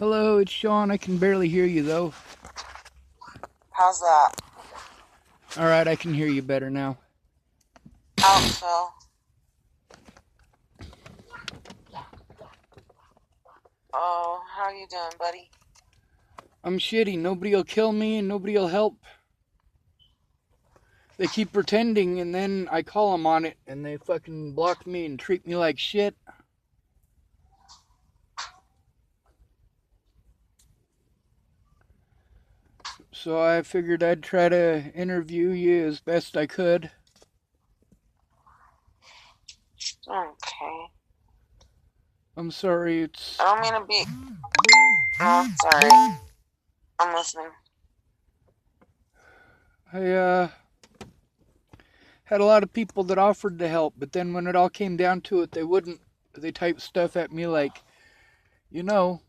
Hello, it's Sean. I can barely hear you, though. How's that? Alright, I can hear you better now. Out, Phil. Oh, how you doing, buddy? I'm shitty. Nobody'll kill me and nobody'll help. They keep pretending, and then I call them on it, and they fucking block me and treat me like shit. So I figured I'd try to interview you as best I could. Okay. I'm sorry, I don't mean to be... Oh, sorry. I'm listening. I had a lot of people that offered to help, but then when it all came down to it, they wouldn't. They typed stuff at me like, you know,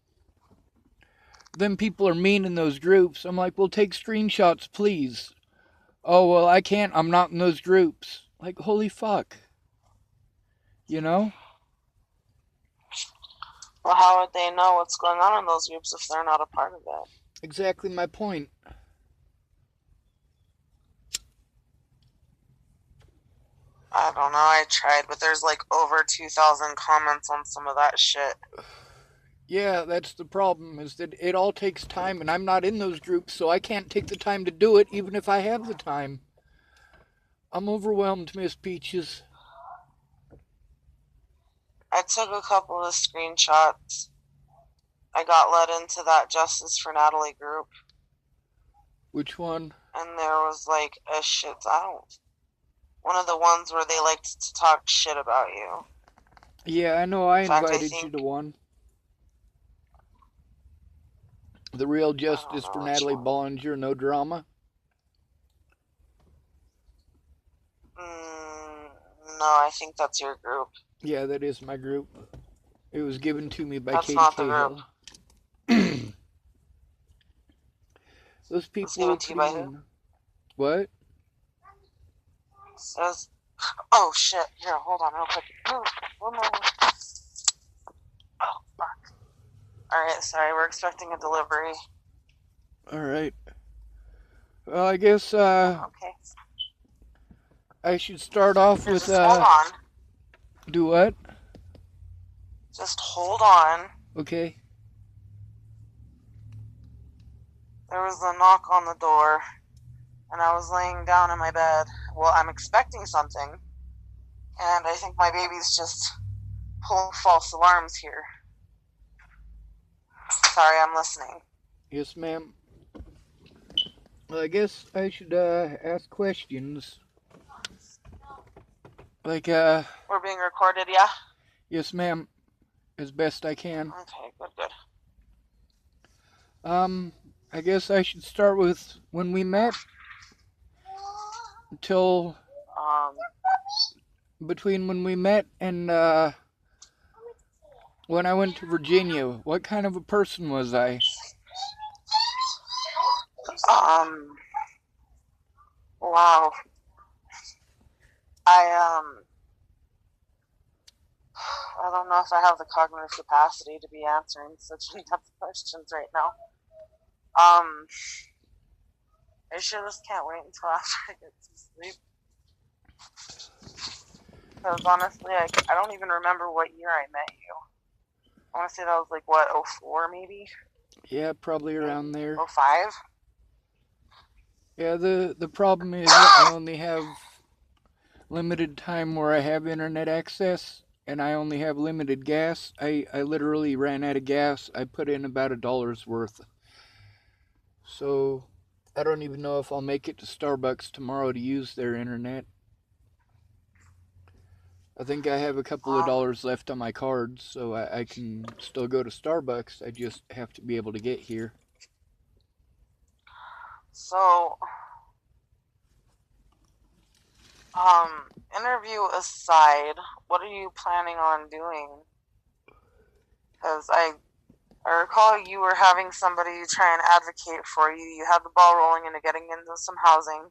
them people are mean in those groups. I'm like, well, take screenshots, please. Oh, well, I can't. I'm not in those groups. Like, holy fuck. You know? Well, how would they know what's going on in those groups if they're not a part of it? Exactly my point. I don't know. I tried, but there's like over 2,000 comments on some of that shit. Yeah, that's the problem, is that it all takes time, and I'm not in those groups, so I can't take the time to do it, even if I have the time. I'm overwhelmed, Miss Peaches. I took a couple of screenshots. I got let into that Justice for Natalie group. Which one? And there was like a shit. One of the ones where they liked to talk shit about you. Yeah, I know I In fact, invited you to one. The Real Justice for Natalie Bollinger, no drama? No, I think that's your group. Yeah, that is my group. It was given to me by That's Katie not Cahill. the group. Those people were pretty mean. What? Says, oh shit! Here, hold on, real quick. One more. Oh fuck! All right, sorry, we're expecting a delivery. All right. Well, I guess okay. I should start off with just hold on. Do what? Just hold on. Okay. There was a knock on the door, and I was laying down in my bed. Well, I'm expecting something, and I think my baby's just pulling false alarms here. Sorry, I'm listening. Yes, ma'am. Well, I guess I should ask questions. Like, We're being recorded, yeah? Yes, ma'am. As best I can. Okay, good. I guess I should start with when we met. Until between when we met and when I went to Virginia, what kind of a person was I? Wow. I don't know if I have the cognitive capacity to be answering such in-depth questions right now. I sure just can't wait until after I get to sleep. Because honestly, I don't even remember what year I met you. I want to say that was like, what, 04 maybe? Yeah, probably around there. 05? Yeah, the problem is I only have limited time where I have internet access, and I only have limited gas. I literally ran out of gas. I put in about $1 worth. So I don't even know if I'll make it to Starbucks tomorrow to use their internet. I think I have a couple of dollars left on my card, so I can still go to Starbucks. I just have to be able to get here. So, interview aside, what are you planning on doing? Because I recall you were having somebody try and advocate for you. You had the ball rolling into getting into some housing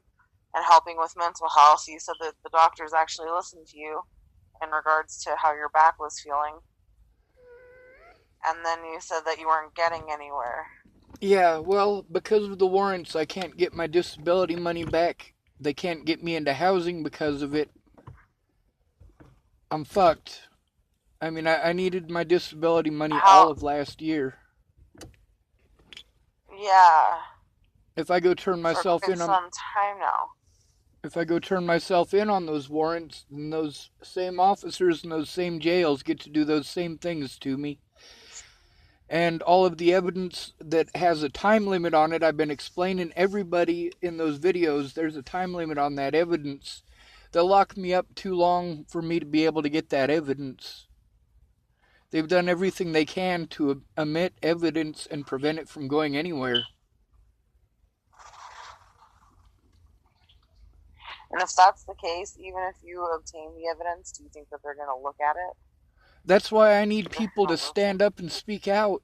and helping with mental health. You said that the doctors actually listened to you in regards to how your back was feeling. And then you said that you weren't getting anywhere. Yeah, well, because of the warrants, I can't get my disability money back. They can't get me into housing because of it. I'm fucked. I mean, I needed my disability money all How? of last year. Yeah, If I go turn for myself quite in on some time now. if I go turn myself in on those warrants, then those same officers in those same jails get to do those same things to me. And all of the evidence that has a time limit on it, I've been explaining everybody in those videos, there's a time limit on that evidence. They'll lock me up too long for me to be able to get that evidence. They've done everything they can to omit evidence and prevent it from going anywhere. And if that's the case, even if you obtain the evidence, do you think that they're going to look at it? That's why I need They're people to going to listen. stand up and speak out.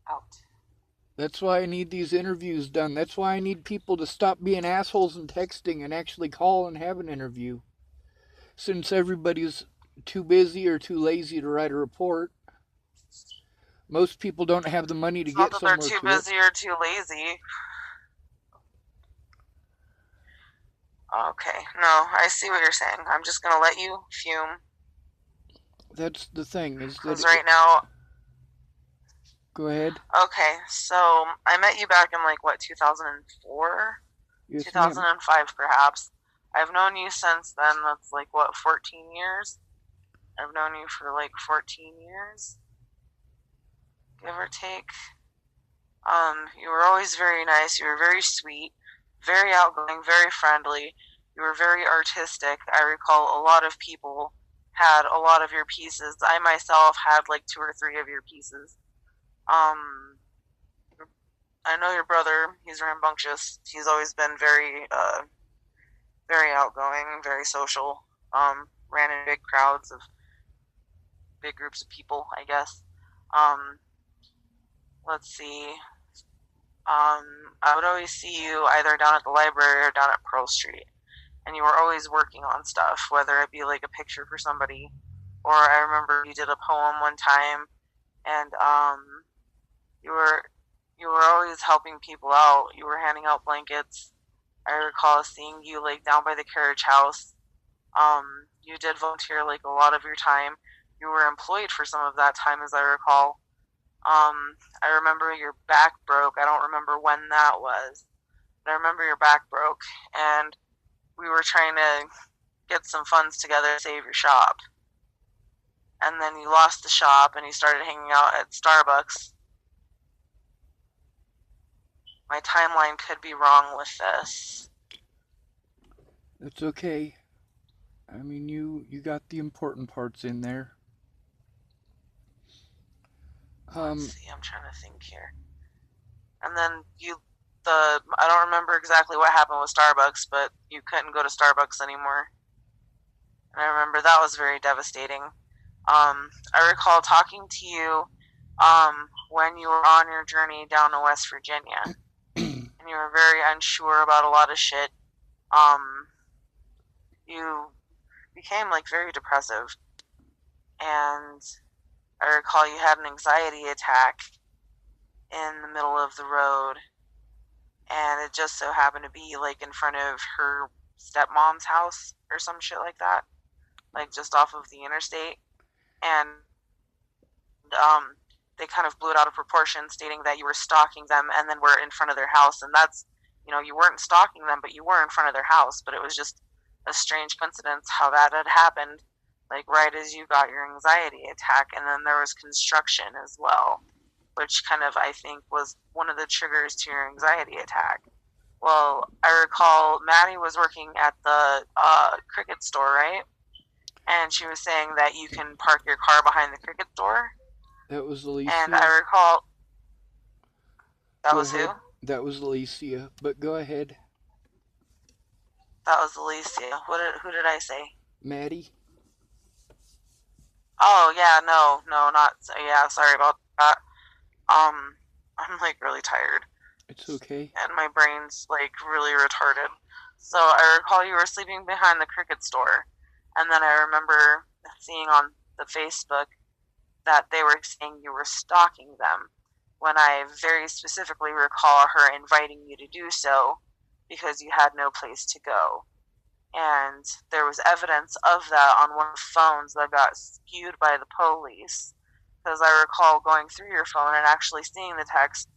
Out. That's why I need these interviews done. That's why I need people to stop being assholes and texting and actually call and have an interview. Since everybody's too busy or too lazy to write a report, most people don't have the money to It's not get that they're somewhere too to it. busy or too lazy. Okay, no, I see what you're saying. I'm just going to let you fume. That's the thing, is that Because right now, go ahead. okay, so I met you back in like, what, 2004? Yes, ma'am. 2005 perhaps. I've known you since then. That's like, what, 14 years? I've known you for like 14 years, give or take. You were always very nice. You were very sweet, very outgoing, very friendly. You were very artistic. I recall a lot of people had a lot of your pieces. I myself had like 2 or 3 of your pieces. I know your brother. He's rambunctious. He's always been very outgoing, very social. Ran in big crowds of big groups of people, I guess. Um, let's see. I would always see you either down at the library or down at Pearl Street, and you were always working on stuff, whether it be like a picture for somebody, or I remember you did a poem one time, and you were you were always helping people out. You were handing out blankets. I recall seeing you like down by the carriage house. You did volunteer like a lot of your time. You were employed for some of that time, as I recall. I remember your back broke. I don't remember when that was, but I remember your back broke, and we were trying to get some funds together to save your shop. And then you lost the shop, and you started hanging out at Starbucks. My timeline could be wrong with this. That's okay. I mean, you got the important parts in there. Let's see. I'm trying to think here. And then I don't remember exactly what happened with Starbucks, but you couldn't go to Starbucks anymore. And I remember that was very devastating. I recall talking to you when you were on your journey down to West Virginia, and you were very unsure about a lot of shit. You became like very depressive, and I recall you had an anxiety attack in the middle of the road, and it just so happened to be like in front of her stepmom's house or some shit like that, like just off of the interstate. And they kind of blew it out of proportion, stating that you were stalking them and then were in front of their house. And that's, you weren't stalking them, but you were in front of their house. But it was just a strange coincidence how that had happened, like right as you got your anxiety attack. And then there was construction as well, which kind of, I think, was one of the triggers to your anxiety attack. Well, I recall Maddie was working at the Cricket store, right? And she was saying that you can park your car behind the Cricket store. That was Alicia. And I recall... That Go was ahead. who? That was Alicia, but go ahead. That was Alicia. Who did I say? Maddie? Oh, yeah, no, not... Yeah, sorry about that. I'm, like, really tired. It's okay. And my brain's, like, really retarded. So I recall you were sleeping behind the Cricket store. And then I remember seeing on the Facebook that they were saying you were stalking them, when I very specifically recall her inviting you to do so because you had no place to go. And there was evidence of that on one of the phones that got skewed by the police, because I recall going through your phone and actually seeing the text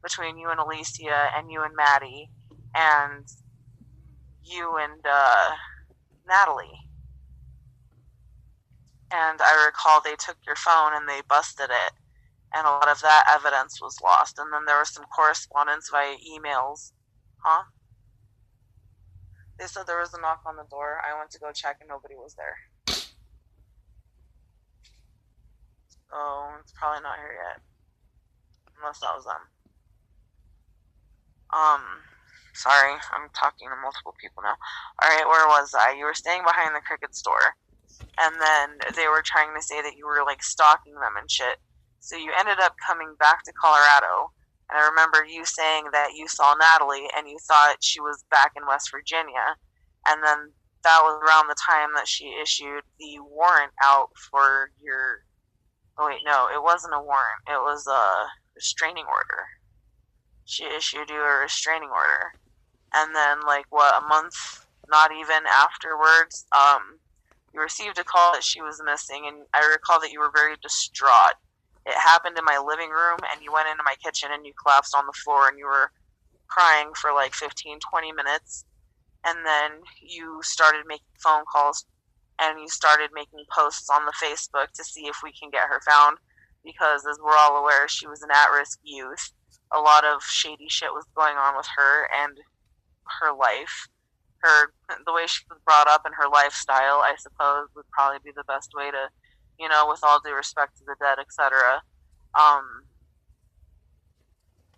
between you and Alicia and you and Maddie and you and Natalie. And I recall they took your phone and they busted it, and a lot of that evidence was lost. And then there was some correspondence via emails. Huh? They said there was a knock on the door. I went to go check and nobody was there. Oh, it's probably not here yet. Unless that was them. Sorry, I'm talking to multiple people now. Alright, where was I? You were staying behind the Cricket store. And then they were trying to say that you were, like, stalking them and shit. So you ended up coming back to Colorado. And I remember you saying that you saw Natalie and you thought she was back in West Virginia. And then that was around the time that she issued the warrant out for your... Oh, wait, no, it wasn't a warrant. It was a restraining order. She issued you a restraining order. And then, like, what, a month, not even afterwards, you received a call that she was missing, and I recall that you were very distraught. It happened in my living room, and you went into my kitchen, and you collapsed on the floor, and you were crying for, like, 15, 20 minutes. And then you started making phone calls, and you started making posts on the Facebook to see if we can get her found, because, as we're all aware, she was an at-risk youth. A lot of shady shit was going on with her and her life. The way she was brought up and her lifestyle, I suppose, would probably be the best way to, you know, with all due respect to the dead, etc.,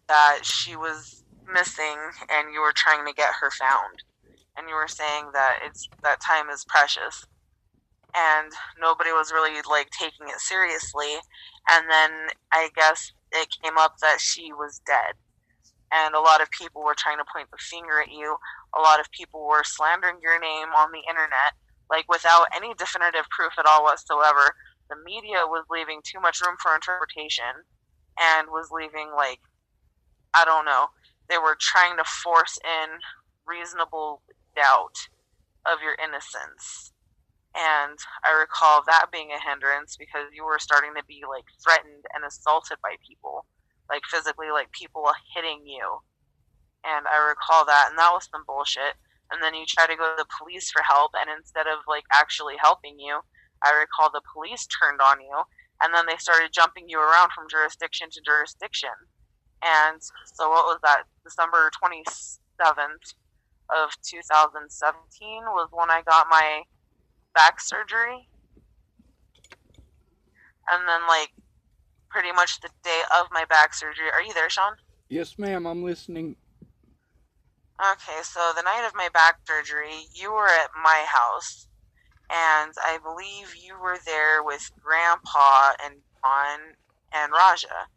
that she was missing and you were trying to get her found. And you were saying that that time is precious. And nobody was really, like, taking it seriously. And then I guess it came up that she was dead. And a lot of people were trying to point the finger at you. A lot of people were slandering your name on the internet, like, without any definitive proof at all whatsoever. The media was leaving too much room for interpretation and was leaving, like, I don't know, they were trying to force in reasonable doubt of your innocence. And I recall that being a hindrance because you were starting to be, like, threatened and assaulted by people. Like, physically, like, people hitting you. And I recall that, and that was some bullshit. And then you try to go to the police for help, and instead of, like, actually helping you, I recall the police turned on you, and then they started jumping you around from jurisdiction to jurisdiction. And so what was that? December 27th of 2017 was when I got my back surgery. And then, like, pretty much the day of my back surgery. Are you there, Sean? Yes, ma'am, I'm listening. Okay, so the night of my back surgery, you were at my house, and I believe you were there with Grandpa and John and Raja.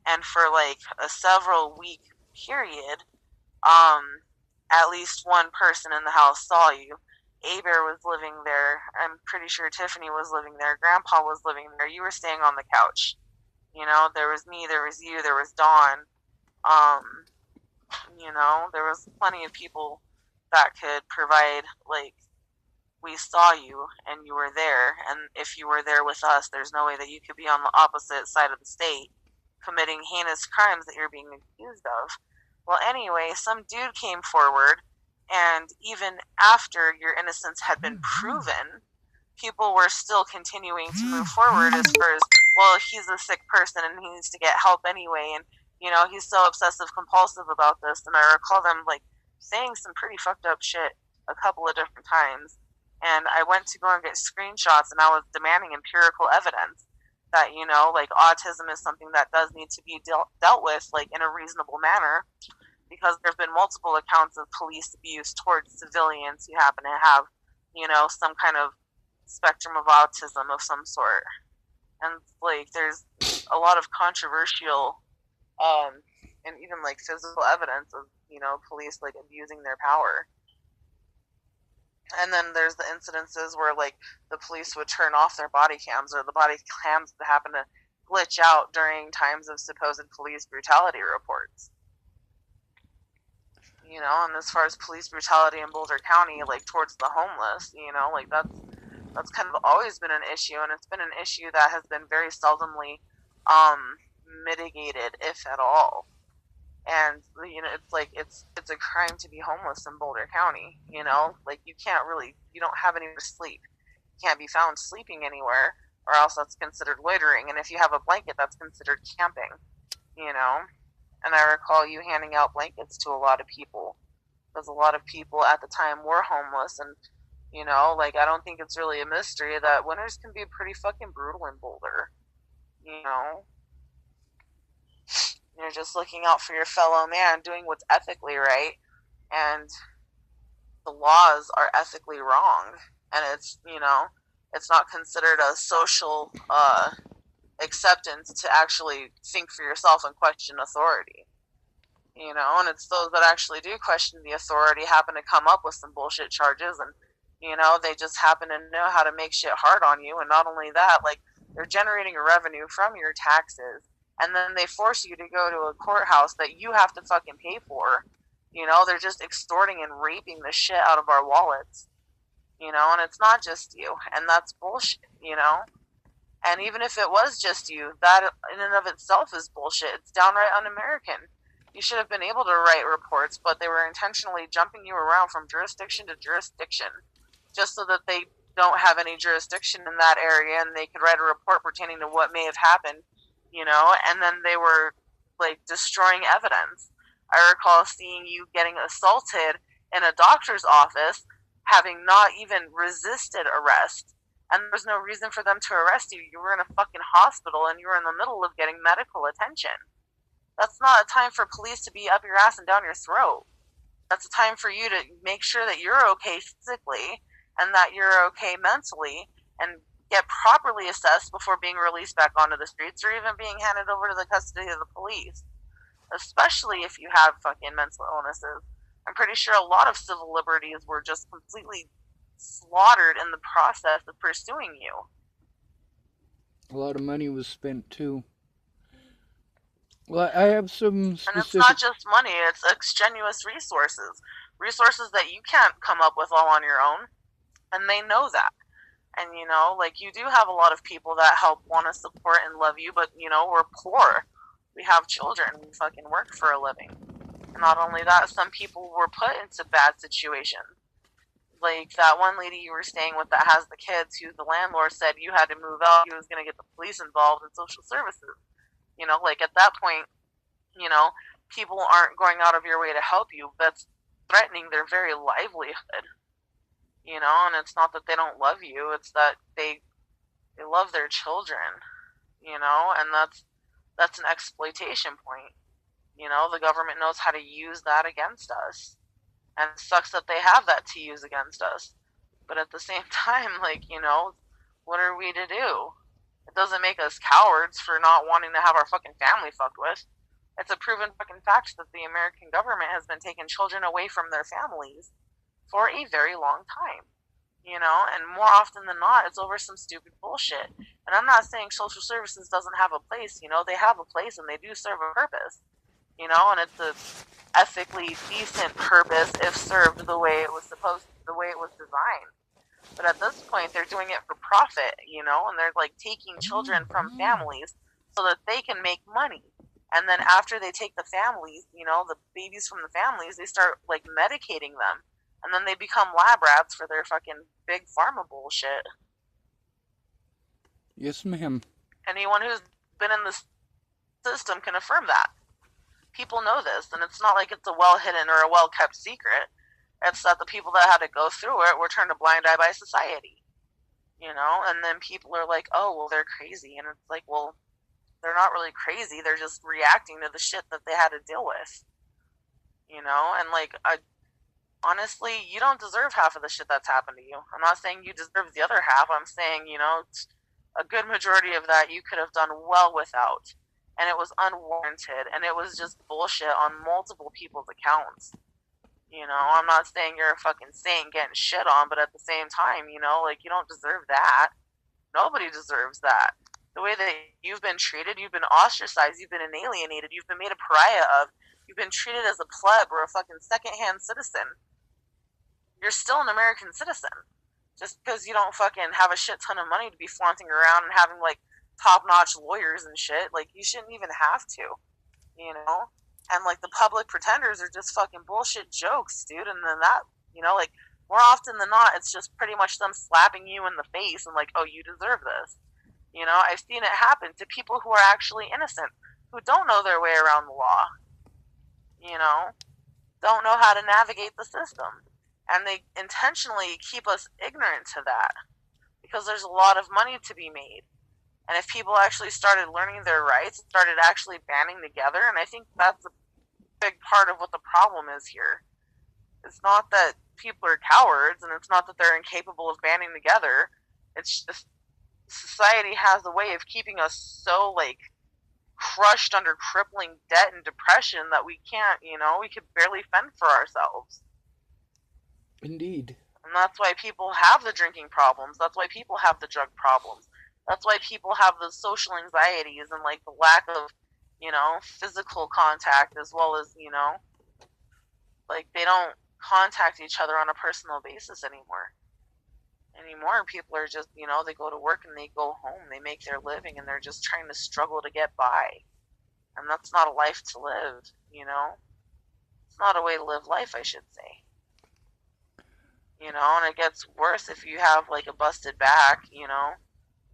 And for, like, a several week period, at least one person in the house saw you. Aber was living there. I'm pretty sure Tiffany was living there. Grandpa was living there. You were staying on the couch. You know, there was me, there was you, there was Dawn. You know, there was plenty of people that could provide, like, we saw you and you were there. And if you were there with us, there's no way that you could be on the opposite side of the state committing heinous crimes that you're being accused of. Well, anyway, some dude came forward, and even after your innocence had been proven, people were still continuing to move forward as far as, well, he's a sick person and he needs to get help anyway, and, you know, he's so obsessive compulsive about this. And I recall them, like, saying some pretty fucked up shit a couple of different times. And I went to go and get screenshots, and I was demanding empirical evidence that, you know, like, autism is something that does need to be dealt with, like, in a reasonable manner, because there have been multiple accounts of police abuse towards civilians who happen to have, you know, some kind of spectrum of autism of some sort. And, like, there's a lot of controversial and even, like, physical evidence of, you know, police, like, abusing their power. And then there's the incidences where like the police would turn off their body cams, or the body cams that happen to glitch out during times of supposed police brutality reports. You know, and as far as police brutality in Boulder County, like towards the homeless, you know, like that's kind of always been an issue, and it's been an issue that has been very seldomly mitigated, if at all. And you know, it's like it's a crime to be homeless in Boulder County. You know, like you don't have anywhere to sleep. You can't be found sleeping anywhere, or else that's considered loitering. And if you have a blanket, that's considered camping. You know, and I recall you handing out blankets to a lot of people, because a lot of people at the time were homeless. And you know, like I don't think it's really a mystery that winters can be pretty fucking brutal in Boulder. You know, you're just looking out for your fellow man, doing what's ethically right, and the laws are ethically wrong, and it's, you know, it's not considered a social acceptance to actually think for yourself and question authority. You know, and it's those that actually do question the authority happen to come up with some bullshit charges, and you know, they just happen to know how to make shit hard on you. And not only that, like they're generating a revenue from your taxes, and then they force you to go to a courthouse that you have to fucking pay for. You know, they're just extorting and raping the shit out of our wallets. You know, and it's not just you, and that's bullshit. You know, and even if it was just you, that in and of itself is bullshit. It's downright un-American. You should have been able to write reports, but they were intentionally jumping you around from jurisdiction to jurisdiction, just so that they don't have any jurisdiction in that area, and they could write a report pertaining to what may have happened, you know, and then they were like destroying evidence. I recall seeing you getting assaulted in a doctor's office, having not even resisted arrest, and there was no reason for them to arrest you. You were in a fucking hospital, and you were in the middle of getting medical attention. That's not a time for police to be up your ass and down your throat. That's a time for you to make sure that you're okay physically and that you're okay mentally, and get properly assessed before being released back onto the streets or even being handed over to the custody of the police. Especially if you have fucking mental illnesses. I'm pretty sure a lot of civil liberties were just completely slaughtered in the process of pursuing you. A lot of money was spent too. Well, I have some specific. And it's not just money, it's extraneous resources. Resources that you can't come up with all on your own. And they know that. And, you know, like you do have a lot of people that help want to support and love you, but, you know, we're poor. We have children. We fucking work for a living. And not only that, some people were put into bad situations. Like that one lady you were staying with that has the kids, who the landlord said you had to move out. He was going to get the police involved in social services. You know, like at that point, you know, people aren't going out of your way to help you. That's threatening their very livelihood. You know, and it's not that they don't love you, it's that they love their children. You know, and that's an exploitation point. You know, the government knows how to use that against us. And it sucks that they have that to use against us. But at the same time, like, you know, what are we to do? It doesn't make us cowards for not wanting to have our fucking family fucked with. It's a proven fucking fact that the American government has been taking children away from their families for a very long time. You know, and more often than not, it's over some stupid bullshit. And I'm not saying social services doesn't have a place. You know, they have a place and they do serve a purpose. You know, and it's a ethically decent purpose if served the way it was designed. But at this point, they're doing it for profit, you know, and they're like taking children from families so that they can make money. And then after they take the families, you know, the babies from the families, they start like medicating them. And then they become lab rats for their fucking big pharma bullshit. Yes, ma'am. Anyone who's been in the system can affirm that. People know this, and it's not like it's a well-hidden or a well-kept secret. It's that the people that had to go through it were turned a blind eye by society. You know, and then people are like, oh, well, they're crazy. And it's like, well, they're not really crazy. They're just reacting to the shit that they had to deal with. You know, and like, honestly, you don't deserve half of the shit that's happened to you. I'm not saying you deserve the other half. I'm saying, you know, a good majority of that you could have done well without. And it was unwarranted, and it was just bullshit on multiple people's accounts. You know, I'm not saying you're a fucking saint getting shit on, but at the same time, you know, like, you don't deserve that. Nobody deserves that. The way that you've been treated, you've been ostracized, you've been alienated, you've been made a pariah of, you've been treated as a pleb or a fucking secondhand citizen. You're still an American citizen. Just because you don't fucking have a shit ton of money to be flaunting around and having like top-notch lawyers and shit, like, you shouldn't even have to, you know? And like, the public pretenders are just fucking bullshit jokes, dude. And then that, you know, like, more often than not, it's just pretty much them slapping you in the face and like, oh, you deserve this. You know, I've seen it happen to people who are actually innocent, who don't know their way around the law, you know, don't know how to navigate the system. And they intentionally keep us ignorant to that because there's a lot of money to be made. And if people actually started learning their rights, started actually banding together, and I think that's a big part of what the problem is here. It's not that people are cowards, and it's not that they're incapable of banding together. It's just society has a way of keeping us so, like, crushed under crippling debt and depression that we can't, you know, we could barely fend for ourselves. Indeed. And that's why people have the drinking problems. That's why people have the drug problems. That's why people have the social anxieties and like the lack of, you know, physical contact, as well as, you know, like, they don't contact each other on a personal basis anymore. People are just, you know, they go to work and they go home, they make their living, and they're just trying to struggle to get by. And that's not a life to live, you know? It's not a way to live life, I should say. You know, and it gets worse if you have like a busted back, you know?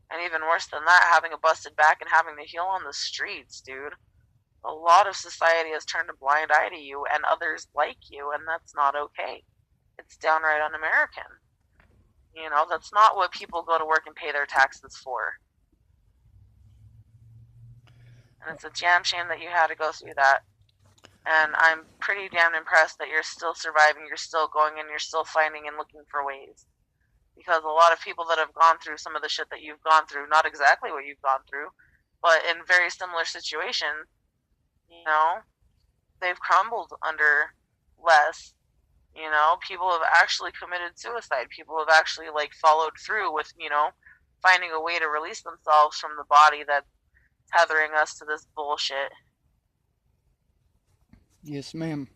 And even worse than that, having a busted back and having to heal on the streets, dude. A lot of society has turned a blind eye to you and others like you, and that's not okay. It's downright un-American. You know, that's not what people go to work and pay their taxes for. And it's a damn shame that you had to go through that. And I'm pretty damn impressed that you're still surviving, you're still going, and you're still finding and looking for ways. Because a lot of people that have gone through some of the shit that you've gone through, not exactly what you've gone through, but in very similar situations, you know, they've crumbled under less. You know, people have actually committed suicide. People have actually, like, followed through with, you know, finding a way to release themselves from the body that's tethering us to this bullshit. Yes, ma'am.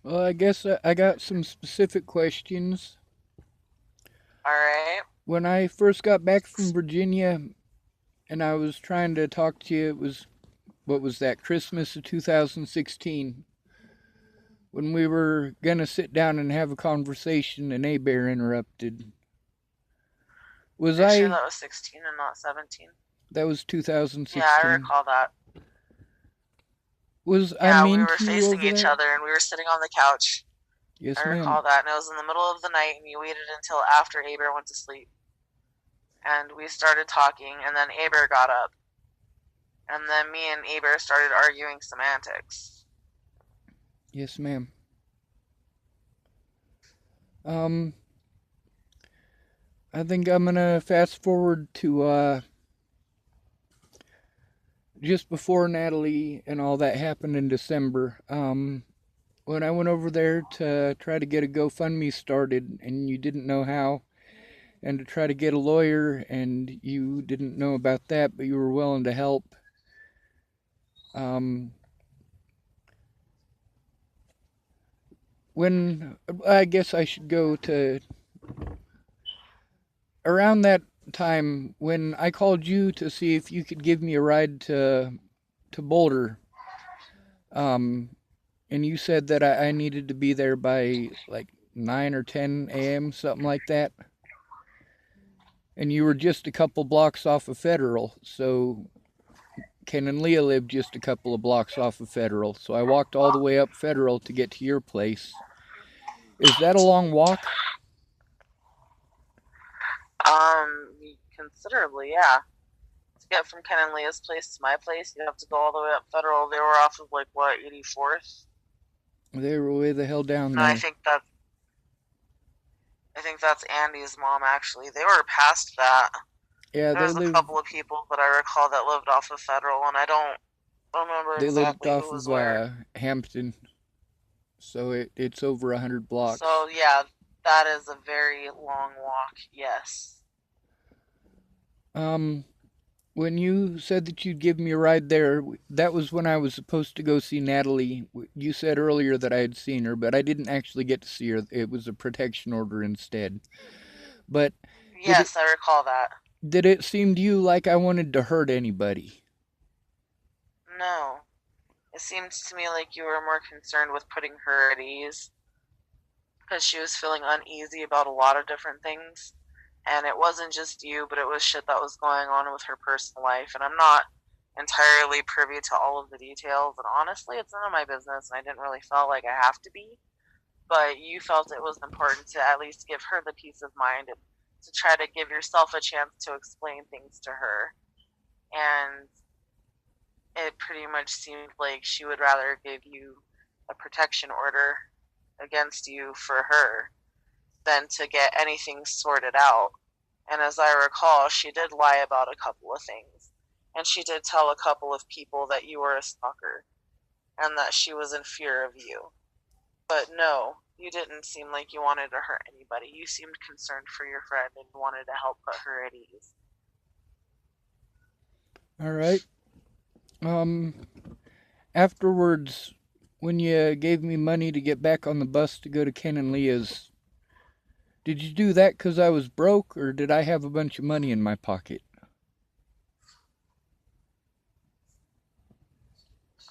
Well, I guess I got some specific questions. Alright? When I first got back from Virginia and I was trying to talk to you, it was, what was that, Christmas of 2016, when we were going to sit down and have a conversation and A-Bear interrupted. Was Are you sure I? that was 16 and not 17? That was 2016. Yeah, I recall that. Was I Yeah, we mean were to you facing over each there? other and we were sitting on the couch. Yes, I ma'am. recall that, and it was in the middle of the night, and you waited until after Aber went to sleep. And we started talking, and then Aber got up. And then me and Aber started arguing semantics. Yes, ma'am. I think I'm gonna fast forward to just before Natalie and all that happened in December. When I went over there to try to get a GoFundMe started and you didn't know how, and to try to get a lawyer and you didn't know about that, but you were willing to help. When I guess I should go to around that time when I called you to see if you could give me a ride to Boulder. And you said that I needed to be there by like 9 or 10 a.m., something like that. And you were just a couple blocks off of Federal, so Ken and Leah lived just a couple of blocks off of Federal, so I walked all the way up Federal to get to your place. Is that a long walk? Considerably, yeah. To get from Ken and Leah's place to my place, you have to go all the way up Federal. They were off of, like, what, 84th? They were way the hell down No, there. I think that's Andy's mom, actually. They were past that. Yeah, There's a couple of people that I recall that lived off of Federal, and I don't remember they lived exactly off who was of where. Hampton. So it's over 100 blocks. So yeah, that is a very long walk. Yes. Um, when you said that you'd give me a ride there, that was when I was supposed to go see Natalie. You said earlier that I had seen her, but I didn't actually get to see her. It was a protection order instead. But did it Yes, I recall that. did it seem to you like I wanted to hurt anybody? No. It seemed to me like you were more concerned with putting her at ease because she was feeling uneasy about a lot of different things. And it wasn't just you, but it was shit that was going on with her personal life. And I'm not entirely privy to all of the details. And honestly, it's none of my business. And I didn't really feel like I have to be. But you felt it was important to at least give her the peace of mind and to try to give yourself a chance to explain things to her. And it pretty much seemed like she would rather give you a protection order against you for her than to get anything sorted out. And as I recall, she did lie about a couple of things. And she did tell a couple of people that you were a stalker and that she was in fear of you. But no, you didn't seem like you wanted to hurt anybody. You seemed concerned for your friend and wanted to help put her at ease. All right. Um, afterwards, when you gave me money to get back on the bus to go to Ken and Leah's, did you do that 'cause I was broke, or did I have a bunch of money in my pocket?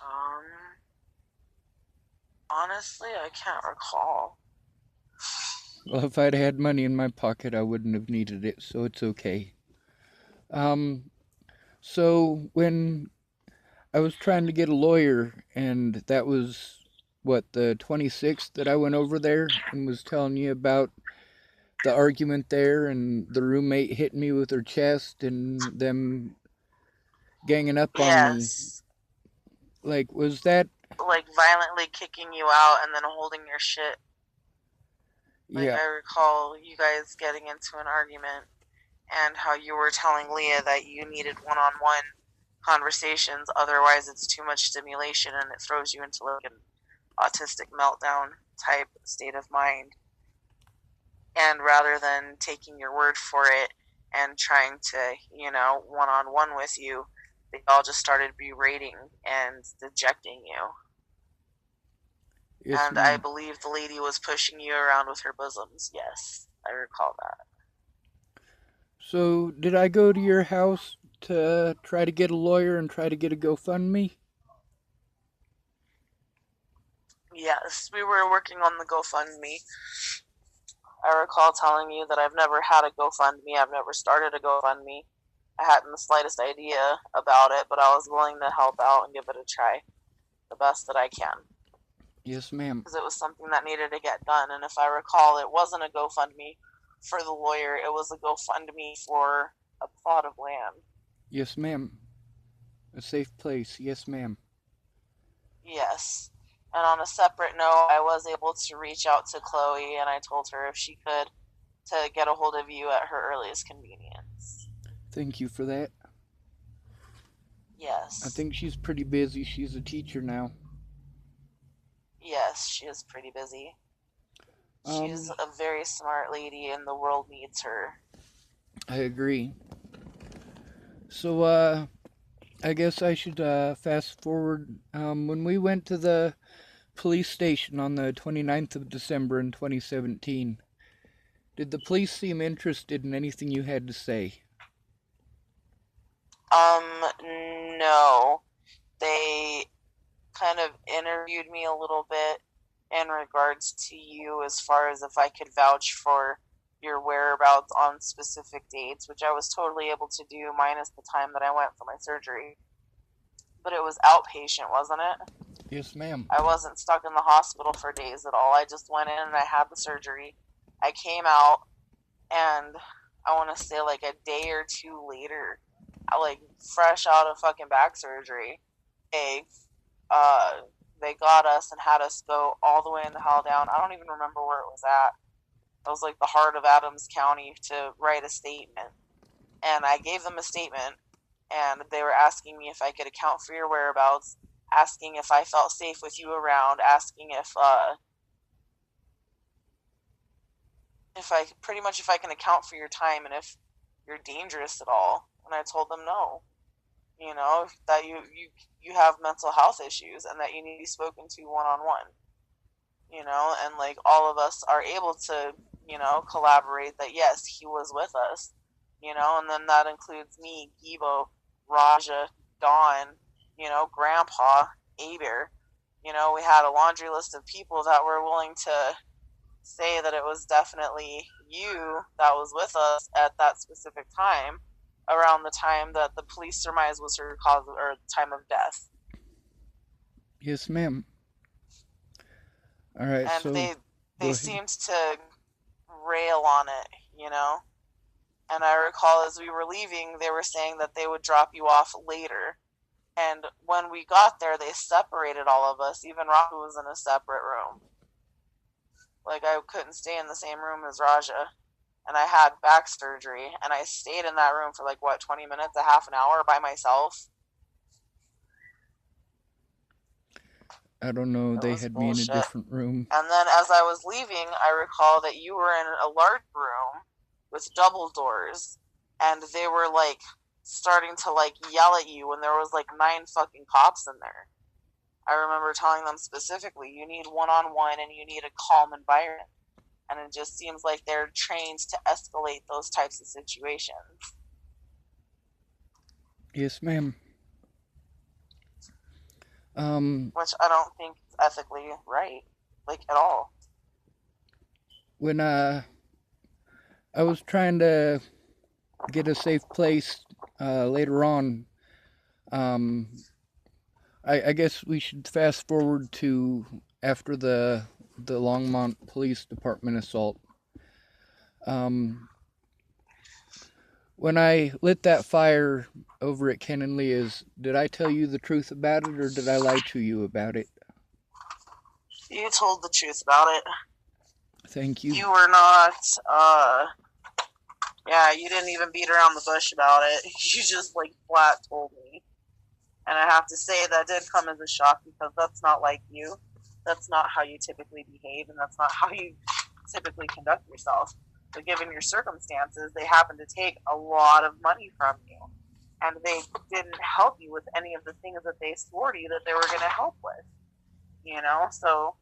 Um, Honestly, I can't recall. Well, if I'd had money in my pocket, I wouldn't have needed it, so it's okay. Um, so when I was trying to get a lawyer, and that was what, the 26th that I went over there and was telling you about the argument there and the roommate hitting me with her chest and them ganging up on me. Yes, Like, was that? like violently kicking you out and then holding your shit. Like Yeah. I recall you guys getting into an argument and how you were telling Leah that you needed one-on-one conversations, otherwise it's too much stimulation and it throws you into like an autistic meltdown type state of mind. And rather than taking your word for it and trying to, one-on-one with you, they all just started berating and dejecting you. Yes, And I ma'am. believe the lady was pushing you around with her bosoms. Yes, I recall that. So, did I go to your house to try to get a lawyer and try to get a GoFundMe? Yes, we were working on the GoFundMe. I recall telling you that I've never had a GoFundMe. I've never started a GoFundMe. I hadn't the slightest idea about it, but I was willing to help out and give it a try the best that I can. Yes, ma'am. Because it was something that needed to get done. And if I recall, it wasn't a GoFundMe for the lawyer, it was a GoFundMe for a plot of land. Yes, ma'am. A safe place. Yes, ma'am. Yes. And on a separate note, I was able to reach out to Chloe and I told her if she could to get a hold of you at her earliest convenience. Thank you for that. I Yes. think she's pretty busy. She's a teacher now. Yes, she is pretty busy. She's Um, a very smart lady and the world needs her. I agree. So, I guess I should fast forward. When we went to the police station on the 29th of December in 2017, did the police seem interested in anything you had to say? No. They kind of interviewed me a little bit in regards to you as far as if I could vouch for your whereabouts on specific dates, which I was totally able to do minus the time that I went for my surgery. But it was outpatient, wasn't it? Yes, ma'am. I wasn't stuck in the hospital for days at all. I just went in and I had the surgery. I came out and I want to say like a day or two later, I like fresh out of fucking back surgery. They uh they got us and had us go all the way in the hell down. I don't even remember where it was at. It was like the heart of Adams County to write a statement. And I gave them a statement and they were asking me if I could account for your whereabouts, asking if I felt safe with you around, asking if if I can account for your time and if you're dangerous at all. And I told them no, that you have mental health issues and that you need to be spoken to one on one, and like all of us are able to, collaborate that yes, he was with us, and then that includes me, Gibo, Raja, Dawn, Grandpa, Aber. We had a laundry list of people that were willing to say that it was definitely you that was with us at that specific time, around the time that the police surmise was her cause or time of death. Yes, ma'am. All right, And so go they ahead. seemed to rail on it, you know. And I recall as we were leaving, they were saying that they would drop you off later. And when we got there, they separated all of us. Even Rahu was in a separate room. Like, I couldn't stay in the same room as Raja. And I had back surgery. And I stayed in that room for like, what, 20 minutes, a half an hour by myself? I don't know. It They was had me in a bullshit. different room. And then as I was leaving, I recall that you were in a large room with double doors. And they were like starting to like yell at you when there was like 9 fucking cops in there. I remember telling them specifically, you need one-on-one and you need a calm environment. And it just seems like they're trained to escalate those types of situations, Yes, ma'am. Um, which I don't think is ethically right, like at all. when I was trying to get a safe place later on, um, I guess we should fast forward to after the Longmont Police Department assault. Um, when I lit that fire over at Ken and Leah's, did I tell you the truth about it or did I lie to you about it? You told the truth about it. Thank you. You were not, yeah, you didn't even beat around the bush about it. You just like flat told me. And I have to say that did come as a shock because that's not like you. That's not how you typically behave, and that's not how you typically conduct yourself. But given your circumstances, they happened to take a lot of money from you. And they didn't help you with any of the things that they swore to you that they were going to help with. So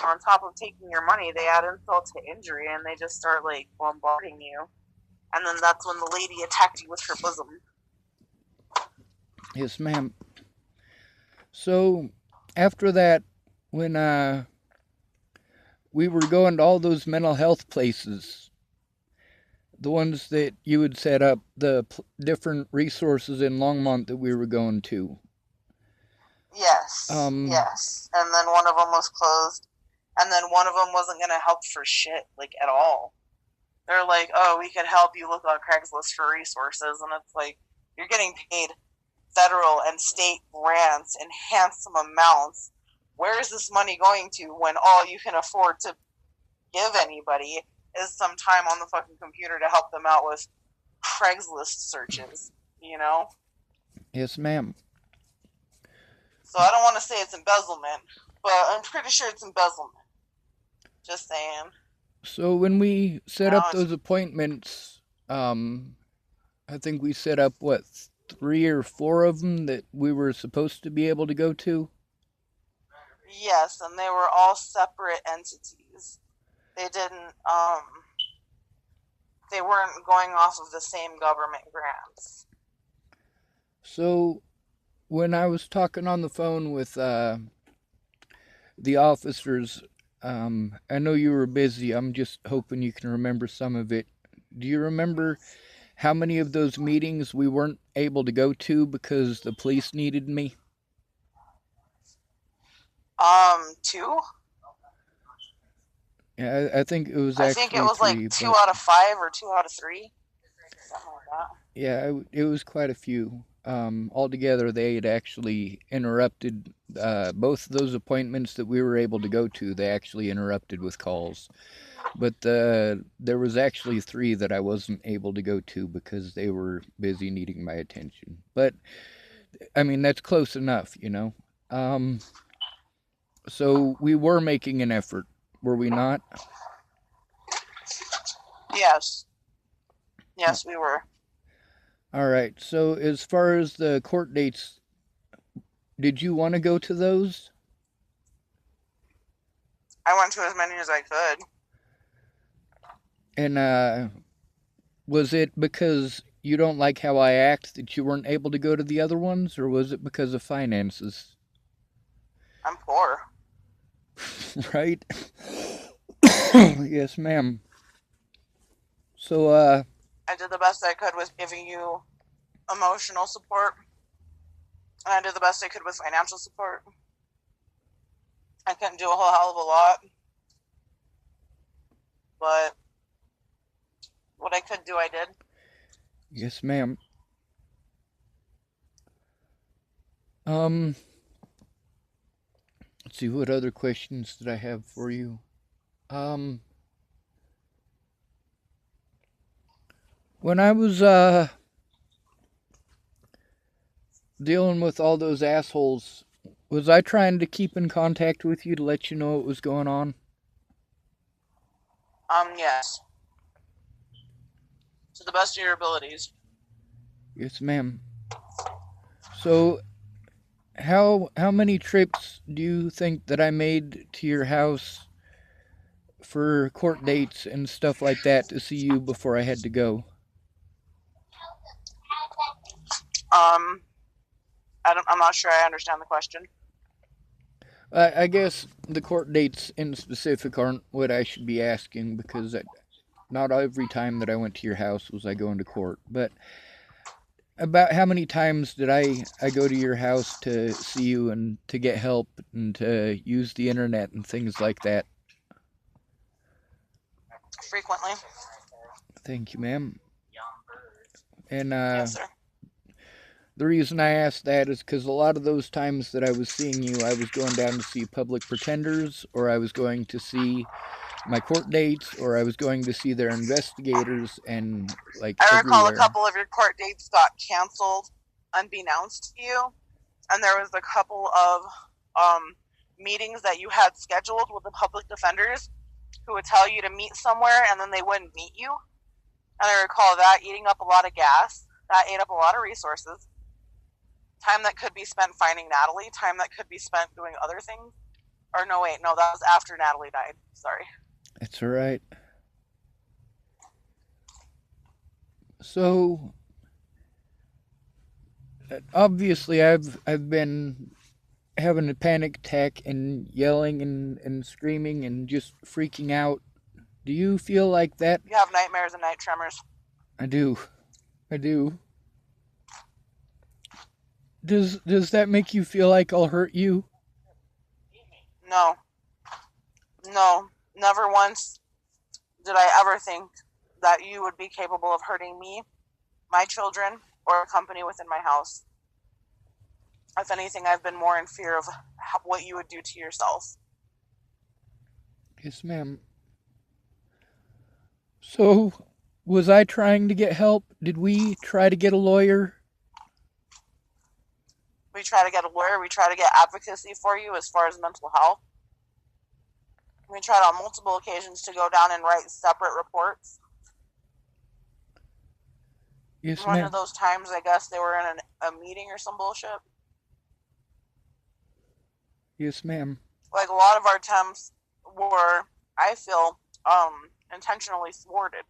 on top of taking your money, they add insult to injury and they just start like bombarding you. And then that's when the lady attacked you with her bosom. Yes, ma'am. So after that, when we were going to all those mental health places, the ones that you had set up, the different resources in Longmont that we were going to. Yes, Um, yes. And then one of them was closed. And then one of them wasn't going to help for shit, like at all. They're like, oh, we could help you look on Craigslist for resources. And it's like, you're getting paid federal and state grants in handsome amounts. Where is this money going to when all you can afford to give anybody is some time on the fucking computer to help them out with Craigslist searches, you know? yes, ma'am. So I don't want to say it's embezzlement, but I'm pretty sure it's embezzlement. Just saying. So when we set Now up it's those appointments, I think we set up what 3 or 4 of them that we were supposed to be able to go to. yes, and they were all separate entities. They didn't they weren't going off of the same government grants. So when I was talking on the phone with the officers, I know you were busy. I'm just hoping you can remember some of it. Do you remember how many of those meetings we weren't able to go to because the police needed me? 2? Yeah, I think it was I think it actually was like 3, two but out of 5 or 2 out of 3. Something like that. yeah, it was quite a few. Altogether, they had actually interrupted both of those appointments that we were able to go to. They actually interrupted with calls, but there was actually 3 that I wasn't able to go to because they were busy needing my attention. But I mean, that's close enough. Um, so we were making an effort, were we not? Yes. Yes, we were. All right. So as far as the court dates, did you want to go to those? I went to as many as I could. And was it because you don't like how I act that you weren't able to go to the other ones, or was it because of finances? I'm poor. Right? Yes, ma'am. So, I did the best I could with giving you emotional support, and I did the best I could with financial support. I couldn't do a whole hell of a lot, but what I could do, I did. yes, ma'am. Um, let's see, what other questions did I have for you? Um, when I was, dealing with all those assholes, was I trying to keep in contact with you to let you know what was going on? Yes. To the best of your abilities. Yes, ma'am. So, how many trips do you think that I made to your house for court dates and stuff like that to see you before I had to go? Um, I'm not sure I understand the question. I guess the court dates in specific aren't what I should be asking because not every time that I went to your house was I going to court. But about how many times did I go to your house to see you and to get help and to use the internet and things like that? Frequently. Thank you, ma'am. And Yes, sir. the reason I asked that is because a lot of those times that I was seeing you, I was going down to see Public Pretenders, or I was going to see my court dates, or I was going to see their investigators, and like I recall a everywhere. couple of your court dates got canceled unbeknownst to you, and there was a couple of meetings that you had scheduled with the public defenders who would tell you to meet somewhere and then they wouldn't meet you. And I recall that eating up a lot of gas. That ate up a lot of resources. Time that could be spent finding Natalie, time that could be spent doing other things. Or no, wait, no, that was after Natalie died. Sorry. It's all right. So obviously, I've been having a panic attack and yelling and screaming and just freaking out. Do you feel like that? You have nightmares and night tremors. I do. I do. Does that make you feel like I'll hurt you? No. No. Never once did I ever think that you would be capable of hurting me, my children, or a company within my house. If anything, I've been more in fear of what you would do to yourself. Yes, ma'am. So, was I trying to get help? Did we try to get a lawyer? We try to get a lawyer. We try to get advocacy for you as far as mental health. We tried on multiple occasions to go down and write separate reports. Yes, One ma'am. of those times, I guess they were in a meeting or some bullshit. Yes, ma'am. Like a lot of our attempts were, I feel, intentionally thwarted.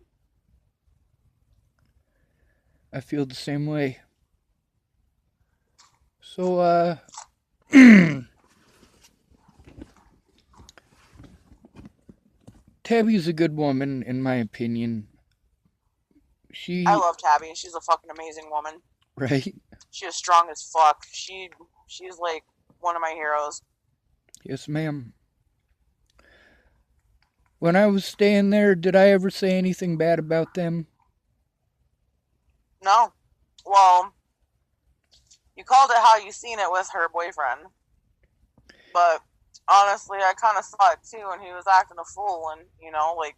I feel the same way. So, Tabby's a good woman, in my opinion. I She, love Tabby. She's a fucking amazing woman. right? She is strong as fuck. She's like one of my heroes. Yes, ma'am. When I was staying there, did I ever say anything bad about them? No. Well, you called it how you seen it with her boyfriend. But honestly, I kind of saw it too, and he was acting a fool, and, like,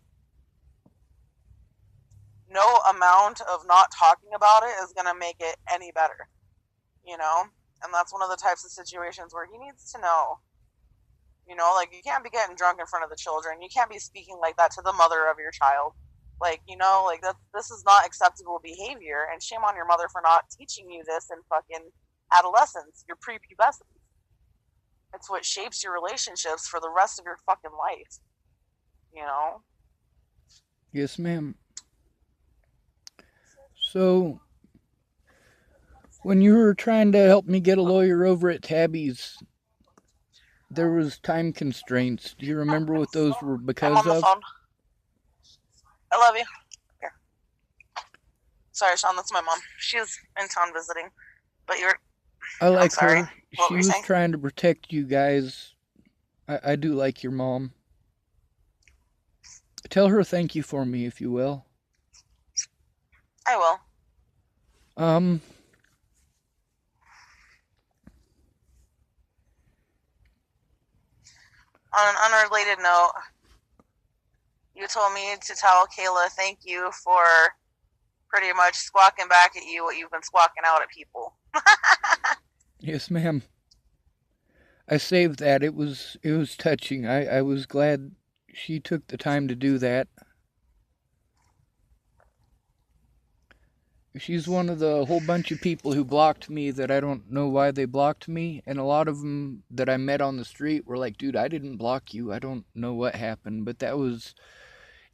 no amount of not talking about it is going to make it any better, And that's one of the types of situations where he needs to know. You know, like, you can't be getting drunk in front of the children. You can't be speaking like that to the mother of your child. Like, you know, like, this is not acceptable behavior, and shame on your mother for not teaching you this in fucking adolescence, your prepubescence. It's what shapes your relationships for the rest of your fucking life. You know? Yes, ma'am. So, when you were trying to help me get a lawyer over at Tabby's, there was time constraints. Do you remember what those were I'm because on the of? phone. I love you. Here. Sorry, Sean, that's my mom. She's in town visiting. But I I'm like sorry. her. What She were you was saying? trying to protect you guys. I do like your mom. Tell her thank you for me, if you will. I will. Um, On an unrelated note, you told me to tell Kayla thank you for pretty much squawking back at you what you've been squawking out at people. yes, ma'am. I saved that. It was touching. I was glad she took the time to do that. She's one of the whole bunch of people who blocked me that I don't know why they blocked me, and a lot of them that I met on the street were like, "Dude, I didn't block you. I don't know what happened." But that was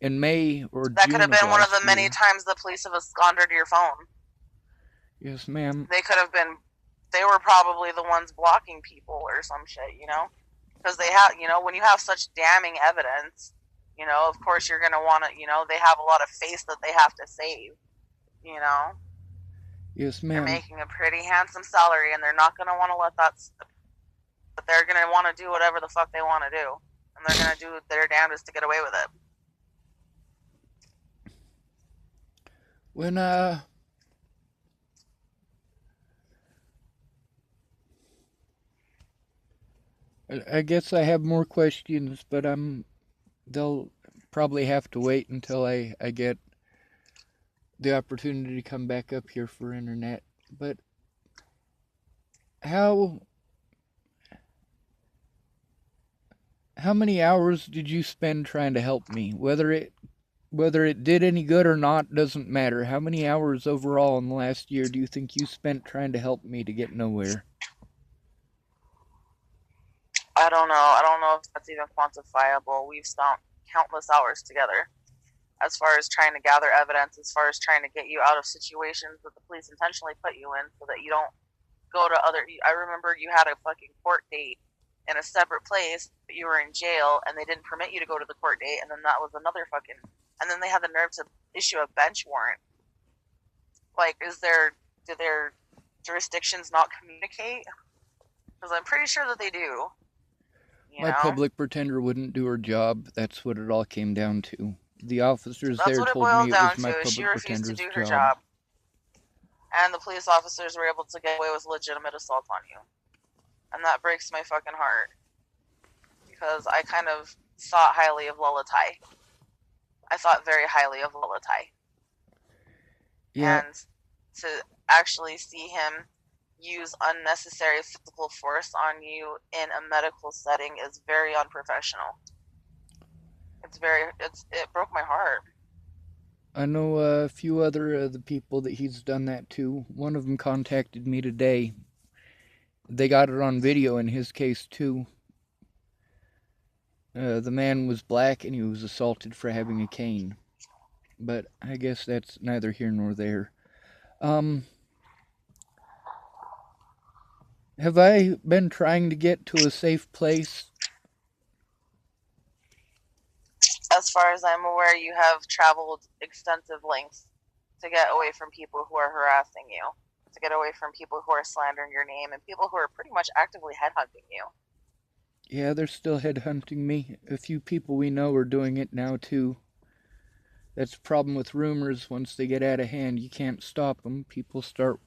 in May or That could June have of been one of the last many year. times the police have squandered your phone. Yes, ma'am. They could have been, they were probably the ones blocking people or some shit, you know? Because they have, you know, when you have such damning evidence, you know, of course you're going to want to, you know, they have a lot of face that they have to save, you know? Yes, They're ma'am. making a pretty handsome salary and they're not going to want to let that slip. But they're going to want to do whatever the fuck they want to do. And they're going to do their damnedest to get away with it. When I guess I have more questions, but they'll probably have to wait until I get the opportunity to come back up here for internet. But how how many hours did you spend trying to help me? Whether it did any good or not doesn't matter. How many hours overall in the last year do you think you spent trying to help me to get nowhere? I don't know. I don't know if that's even quantifiable. We've spent countless hours together as far as trying to gather evidence, as far as trying to get you out of situations that the police intentionally put you in so that you don't go to other. I remember you had a fucking court date in a separate place, but you were in jail and they didn't permit you to go to the court date, and then that was another fucking. And then they had the nerve to issue a bench warrant. Like, do their jurisdictions not communicate? Because I'm pretty sure that they do. You My know, public pretender wouldn't do her job. That's what it all came down to. The officers that's there what it told me boiled it was down my to. Is she public refused to pretender's do her job. job, and the police officers were able to get away with legitimate assault on you, and that breaks my fucking heart because I kind of thought highly of Lolatai. I thought very highly of Lolatai, Yeah, and to actually see him use unnecessary physical force on you in a medical setting is very unprofessional. It broke my heart. I know a few other of the people that he's done that to. One of them contacted me today. They got it on video in his case too. The man was black and he was assaulted for having a cane. But I guess that's neither here nor there. Um, have I been trying to get to a safe place? As far as I'm aware, you have traveled extensive lengths to get away from people who are harassing you, to get away from people who are slandering your name, and people who are pretty much actively headhunting you. Yeah, they're still headhunting me. A few people we know are doing it now too. That's the problem with rumors. Once they get out of hand, you can't stop them. People start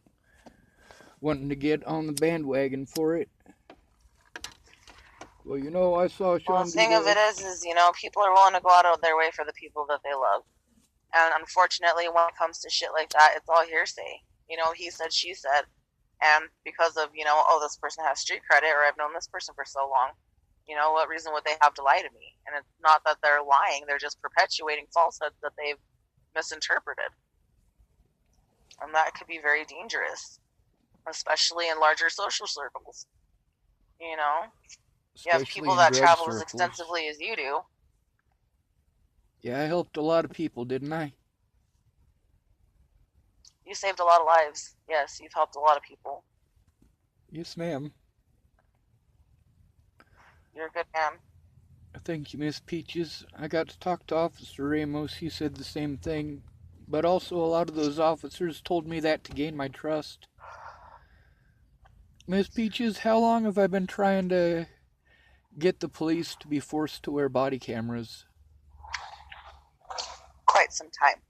wanting to get on the bandwagon for it. Well, I saw Well, Sean the do thing of it this. is, people are willing to go out of their way for the people that they love. And unfortunately, when it comes to shit like that, it's all hearsay. He said, she said. And because of, oh, this person has street credit, or I've known this person for so long, what reason would they have to lie to me? And it's not that they're lying, they're just perpetuating falsehoods that they've misinterpreted. And that could be very dangerous, especially in larger social circles. You have people that travel as extensively as you do. Yeah, I helped a lot of people, didn't I? You saved a lot of lives. Yes, you've helped a lot of people. Yes, ma'am. You're a good man. Thank you, Miss Peaches. I got to talk to Officer Ramos. He said the same thing. But also, a lot of those officers told me that to gain my trust. Miss Peaches, how long have I been trying to get the police to be forced to wear body cameras? Quite some time.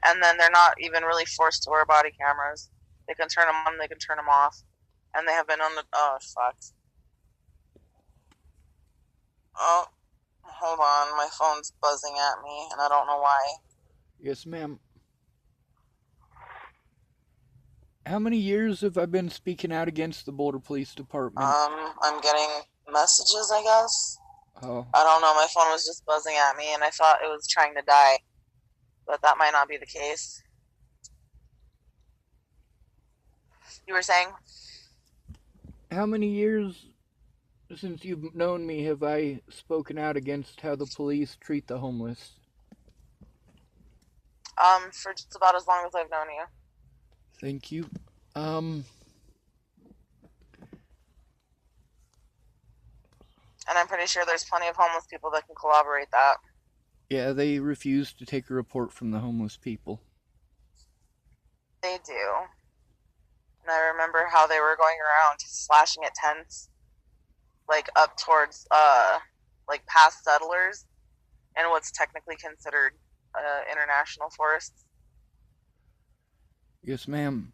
And then they're not even really forced to wear body cameras. They can turn them on, they can turn them off. And they have been on the... Oh, fuck. Oh, hold on. My phone's buzzing at me, and I don't know why. Yes, ma'am. How many years have I been speaking out against the Boulder Police Department? I'm getting messages, I guess. Oh. I don't know. My phone was just buzzing at me, and I thought it was trying to die. But that might not be the case. You were saying? How many years since you've known me have I spoken out against how the police treat the homeless? For just about as long as I've known you. Thank you. And I'm pretty sure there's plenty of homeless people that can corroborate that. Yeah, they refuse to take a report from the homeless people. They do. And I remember how they were going around slashing at tents, like up towards, like past settlers, and what's technically considered international forests. Yes, ma'am.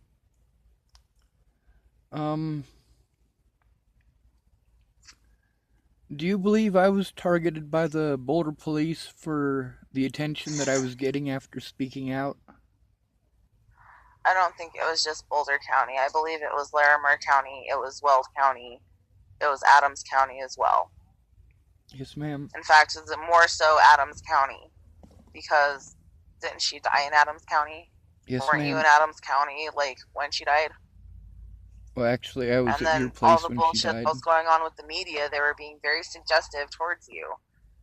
Do you believe I was targeted by the Boulder police for the attention that I was getting after speaking out? I don't think it was just Boulder County. I believe it was Larimer County, it was Weld County, it was Adams County as well. Yes, ma'am. In fact, it's more so Adams County, because didn't she die in Adams County? Yes, Weren't ma'am. you in Adams County, like, when she died? Well, actually, I was and at your then place all the when she bullshit died. that was going on with the media, they were being very suggestive towards you.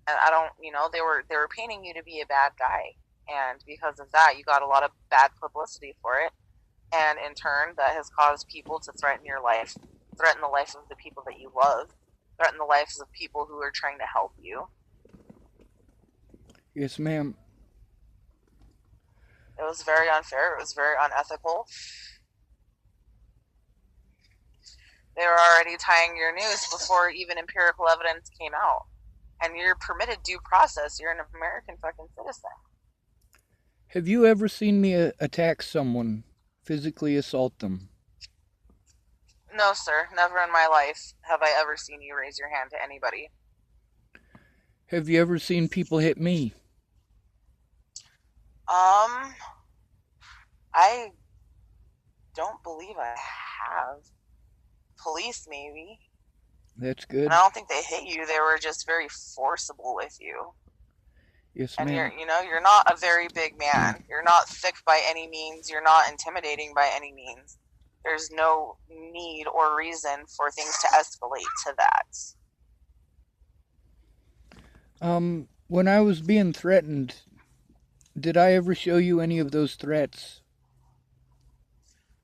And I don't, they were painting you to be a bad guy. And because of that, you got a lot of bad publicity for it. And in turn, that has caused people to threaten your life, threaten the life of the people that you love, threaten the lives of people who are trying to help you. Yes, ma'am. It was very unfair. It was very unethical. They were already tying your noose before even empirical evidence came out. And you're permitted due process. You're an American fucking citizen. Have you ever seen me attack someone, physically assault them? No, sir. Never in my life have I ever seen you raise your hand to anybody. Have you ever seen people hit me? I don't believe I have. Police, maybe. That's good. And I don't think they hit you. They were just very forcible with you. Yes, and ma'am. you're not a very big man. You're not thick by any means. You're not intimidating by any means. There's no need or reason for things to escalate to that. When I was being threatened, did I ever show you any of those threats?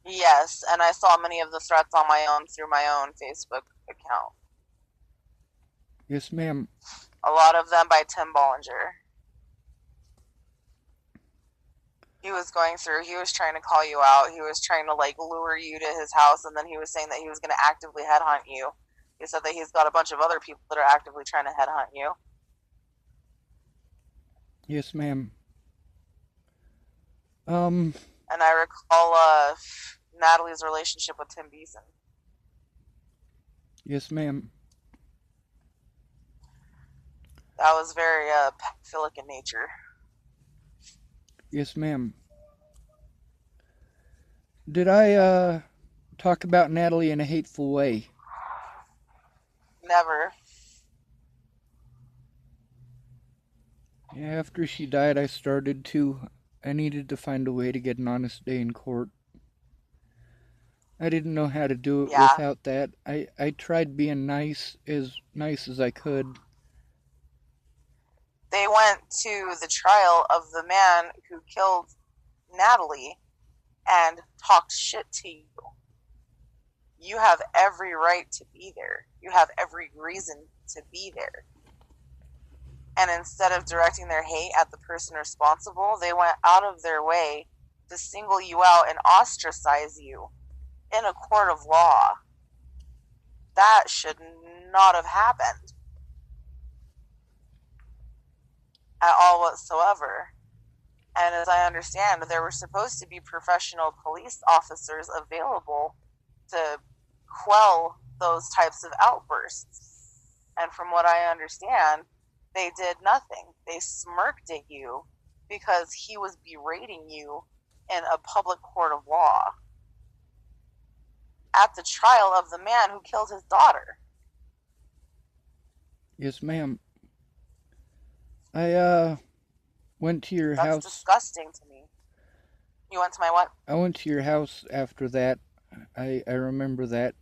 Yes, and I saw many of the threats on my own through my own Facebook account. Yes, ma'am. A lot of them by Tim Bollinger. He was trying to call you out. He was trying to, like, lure you to his house, and then he was saying that he was going to actively headhunt you. He said that he's got a bunch of other people that are actively trying to headhunt you. Yes, ma'am. And I recall Natalie's relationship with Tim Beeson. Yes, ma'am. That was very pedophilic in nature. Yes, ma'am. Did I talk about Natalie in a hateful way. Never. Yeah, after she died, I needed to find a way to get an honest day in court. I didn't know how to do it Yeah. without that. I tried being nice as I could. They went to the trial of the man who killed Natalie and talked shit to you. You have every right to be there. You have every reason to be there. And instead of directing their hate at the person responsible, they went out of their way to single you out and ostracize you in a court of law. That should not have happened at all whatsoever. And as I understand, there were supposed to be professional police officers available to quell those types of outbursts. And from what I understand, they did nothing. They smirked at you because he was berating you in a public court of law at the trial of the man who killed his daughter. Yes, ma'am. I went to your That's house. disgusting to me. You went to my what? I went to your house after that. I remember that.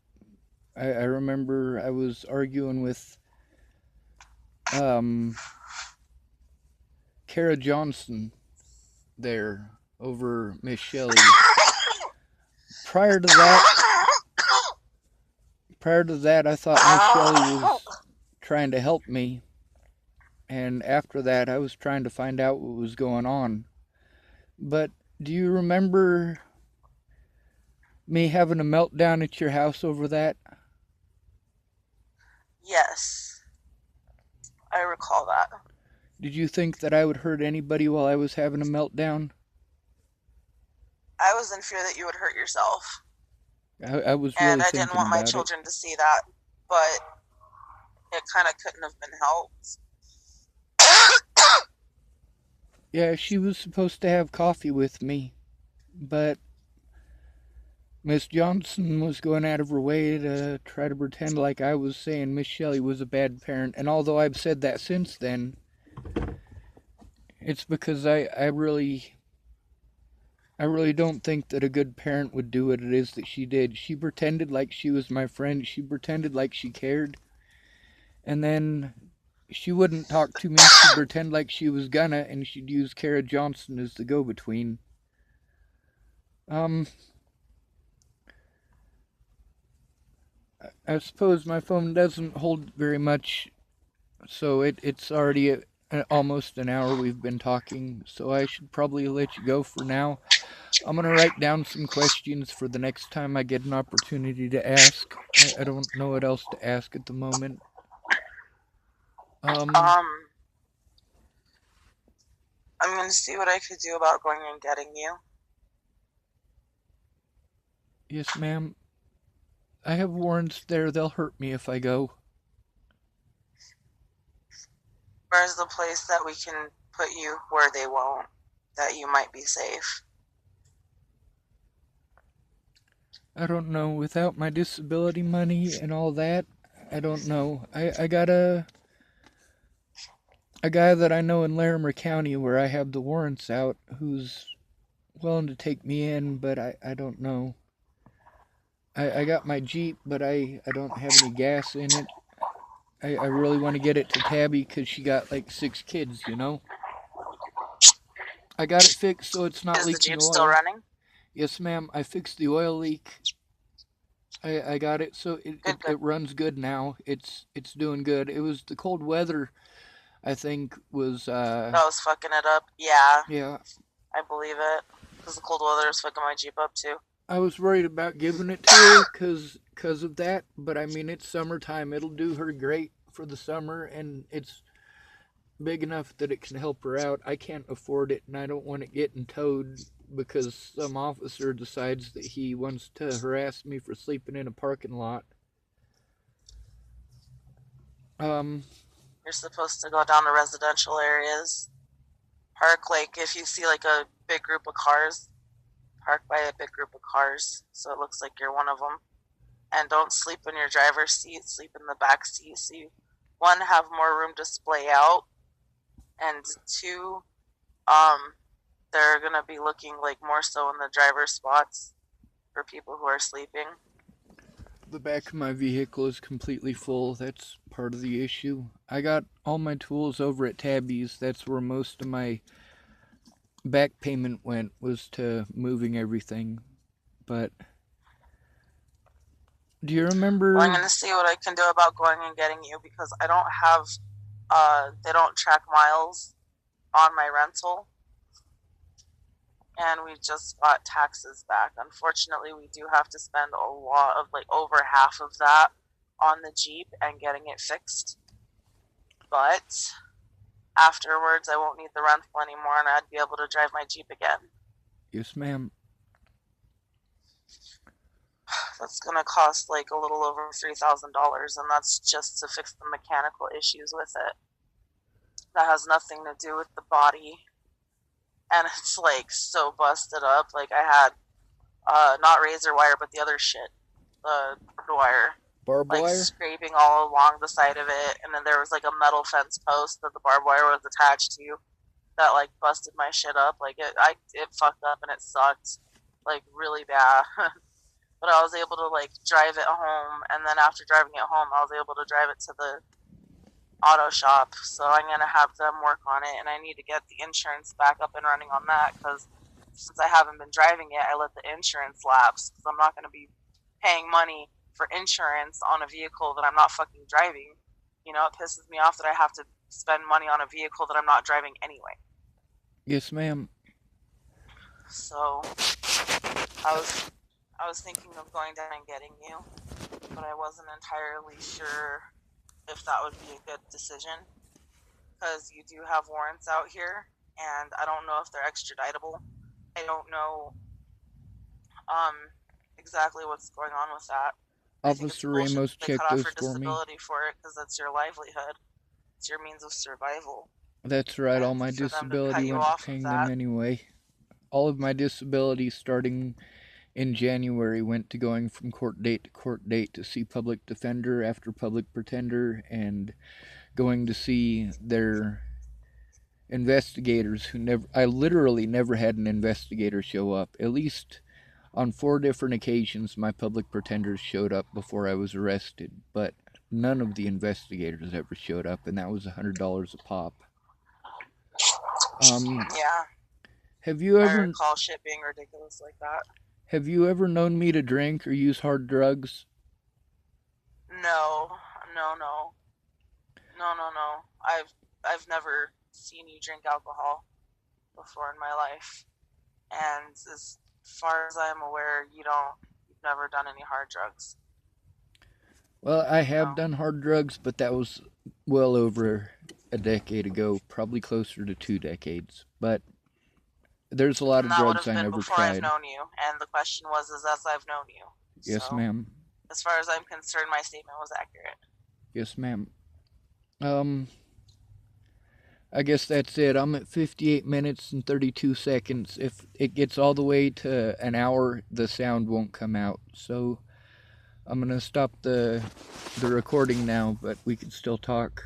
I remember I was arguing with um Kara Johnson there over Miss Shelley. Prior to that, I thought Miss Shelley was trying to help me, and after that, I was trying to find out what was going on. But do you remember me having a meltdown at your house over that? Yes, I recall that. Did you think that I would hurt anybody while I was having a meltdown? I was in fear that you would hurt yourself. I was And really I didn't thinking want my about it. children to see that, but it kind of couldn't have been helped. Yeah, she was supposed to have coffee with me, but Miss Johnson was going out of her way to try to pretend like I was saying Miss Shelley was a bad parent. And although I've said that since then, it's because I really don't think that a good parent would do what it is that she did. She pretended like she was my friend. She pretended like she cared. And then she wouldn't talk to me. She'd pretend like she was gonna, and she'd use Kara Johnson as the go-between. Um, I suppose my phone doesn't hold very much, so it's already almost an hour we've been talking, so I should probably let you go for now. I'm going to write down some questions for the next time I get an opportunity to ask. I don't know what else to ask at the moment. I'm going to see what I could do about going and getting you. Yes, ma'am. I have warrants there. They'll hurt me if I go. Where's the place that we can put you where they won't, that you might be safe? I don't know. Without my disability money and all that, I don't know. I got a guy that I know in Larimer County where I have the warrants out who's willing to take me in, but I don't know. I got my Jeep, but I don't have any gas in it. I really want to get it to Tabby because she got like 6 kids, you know? I got it fixed so it's not Is the leaking Jeep oil. still running? Yes, ma'am. I fixed the oil leak. I got it so it runs good now. It's doing good. It was the cold weather, I think, was That was fucking it up. Yeah, yeah. I believe it. Because the cold weather is fucking my Jeep up too. I was worried about giving it to her because of that, but I mean, it's summertime. It'll do her great for the summer, and it's big enough that it can help her out. I can't afford it, and I don't want it getting towed because some officer decides that he wants to harass me for sleeping in a parking lot. You're supposed to go down to residential areas. Park, like, if you see like a big group of cars, Park by a big group of cars, so it looks like you're one of them. And don't sleep in your driver's seat, sleep in the back seat so you, one, have more room to splay out, and two, they're going to be looking like more so in the driver's spots for people who are sleeping. The back of my vehicle is completely full. That's part of the issue. I got all my tools over at Tabby's. That's where most of my back payment went, was to moving everything. But do you remember? Well, I'm going to see what I can do about going and getting you, because I don't have, they don't track miles on my rental. And we just got taxes back. Unfortunately, we do have to spend a lot of, like, over half of that on the Jeep and getting it fixed. But afterwards, I won't need the rental anymore, and I'd be able to drive my Jeep again. Yes, ma'am. That's going to cost like a little over $3,000, and that's just to fix the mechanical issues with it. That has nothing to do with the body. And it's like so busted up. Like I had not razor wire, but the other shit, the barbed wire, Barbed like wire? scraping all along the side of it. And then there was like a metal fence post that the barbed wire was attached to that like busted my shit up. Like it fucked up and it sucked like really bad. But I was able to like drive it home, and then after driving it home, I was able to drive it to the auto shop. So I'm gonna have them work on it, and I need to get the insurance back up and running on that, because since I haven't been driving it, I let the insurance lapse, because I'm not gonna be paying money for insurance on a vehicle that I'm not fucking driving. You know, it pisses me off that I have to spend money on a vehicle that I'm not driving anyway. Yes, ma'am. So I was thinking of going down and getting you, but I wasn't entirely sure if that would be a good decision, because you do have warrants out here, and I don't know if they're extraditable. I don't know exactly what's going on with that. Officer Ramos checked those for me. Disability for it, because that's your livelihood. It's your means of survival. That's right, all my disability went to paying them anyway. All of my disability starting in January went to going from court date to see public defender after public pretender, and going to see their investigators I literally never had an investigator show up. At least on 4 different occasions my public pretenders showed up before I was arrested, but none of the investigators ever showed up, and that was $100 a pop. Yeah. Have you ever... I recall shit being ridiculous like that. Have you ever known me to drink or use hard drugs? No. I've never seen you drink alcohol before in my life. And as far as I'm aware, you've never done any hard drugs. Well, I have done hard drugs, but that was well over a decade ago, probably closer to 2 decades. But there's a lot of drugs I never before tried. I've known you, and the question was, as I've known you. Yes, ma'am. As far as I'm concerned, my statement was accurate. Yes, ma'am. I guess that's it. I'm at 58 minutes and 32 seconds. If it gets all the way to an hour, the sound won't come out. So I'm gonna stop the recording now, but we can still talk.